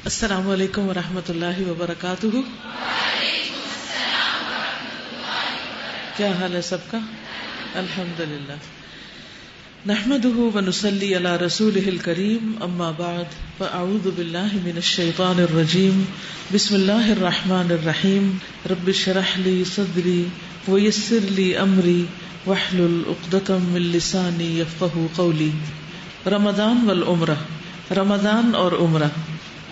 السلام علیکم ورحمۃ اللہ وبرکاتہ۔ کیا حال ہے سب کا؟ الحمدللہ۔ نحمده ونصلی علی رسولہ الکریم، اما بعد فاعوذ باللہ من الشیطان الرجیم، بسم اللہ الرحمن الرحیم۔ رب اشرح لی صدری ویسر لی امری واحلل عقدۃ من لسانی یفقہوا قولی۔ رمضان والعمرہ، رمضان اور عمرہ،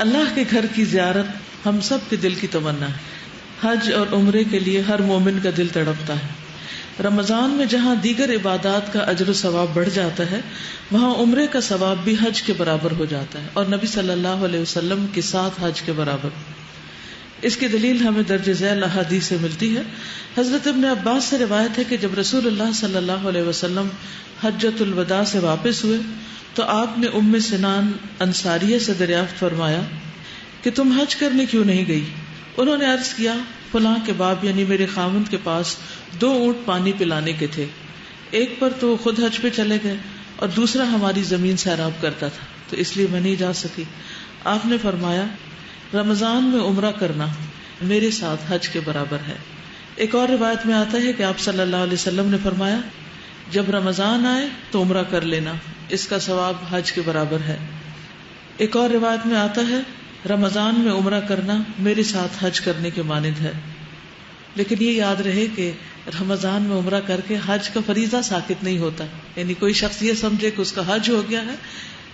اللہ کے گھر کی زیارت ہم سب کے دل کی تمنا ہے۔ حج اور عمرے کے لیے ہر مومن کا دل تڑپتا ہے۔ رمضان میں جہاں دیگر عبادات کا اجر و ثواب بڑھ جاتا ہے، وہاں عمرے کا ثواب بھی حج کے برابر ہو جاتا ہے، اور نبی صلی اللہ علیہ وسلم کے ساتھ حج کے برابر۔ اس کی دلیل ہمیں درج ذیل احادیث سے ملتی ہے۔ حضرت ابن عباس سے روایت ہے کہ جب رسول اللہ صلی اللہ علیہ وسلم حجۃ الوداع سے واپس ہوئے تو آپ نے ام سنان انصاریہ سے دریافت فرمایا کہ تم حج کرنے کیوں نہیں گئی؟ انہوں نے عرض کیا، فلاں کے باپ یعنی میرے خاوند کے پاس 2 اونٹ پانی پلانے کے تھے، ایک پر تو خود حج پہ چلے گئے اور دوسرا ہماری زمین سیراب کرتا تھا، تو اس لیے میں نہیں جا سکی۔ آپ نے فرمایا، رمضان میں عمرہ کرنا میرے ساتھ حج کے برابر ہے۔ ایک اور روایت میں آتا ہے کہ آپ صلی اللہ علیہ وسلم نے فرمایا، جب رمضان آئے تو عمرہ کر لینا، اس کا ثواب حج کے برابر ہے۔ ایک اور روایت میں آتا ہے، رمضان میں عمرہ کرنا میرے ساتھ حج کرنے کے مانند ہے۔ لیکن یہ یاد رہے کہ رمضان میں عمرہ کر کے حج کا فریضہ ساقط نہیں ہوتا، یعنی کوئی شخص یہ سمجھے کہ اس کا حج ہو گیا ہے،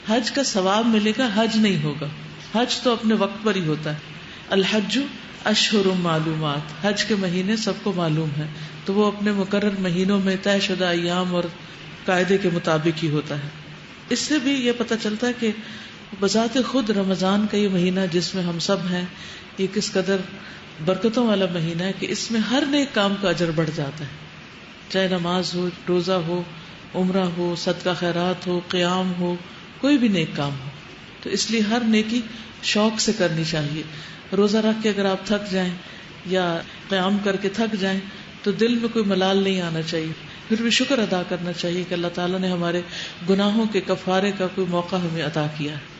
حج کا ثواب ملے گا، حج نہیں ہوگا۔ حج تو اپنے وقت پر ہی ہوتا ہے۔ الحج اشہر معلومات، حج کے مہینے سب کو معلوم ہے، تو وہ اپنے مقرر مہینوں میں طے شدہ ایام اور قاعدے کے مطابق ہی ہوتا ہے۔ اس سے بھی یہ پتہ چلتا ہے کہ بذات خود رمضان کا یہ مہینہ جس میں ہم سب ہیں، یہ کس قدر برکتوں والا مہینہ ہے کہ اس میں ہر نیک کام کا اجر بڑھ جاتا ہے، چاہے نماز ہو، روزہ ہو، عمرہ ہو، صدقہ خیرات ہو، قیام ہو، کوئی بھی نیک کام ہو۔ تو اس لیے ہر نیکی شوق سے کرنی چاہیے۔ روزہ رکھ کے اگر آپ تھک جائیں یا قیام کر کے تھک جائیں تو دل میں کوئی ملال نہیں آنا چاہیے، پھر بھی شکر ادا کرنا چاہیے کہ اللہ تعالیٰ نے ہمارے گناہوں کے کفارے کا کوئی موقع ہمیں عطا کیا ہے۔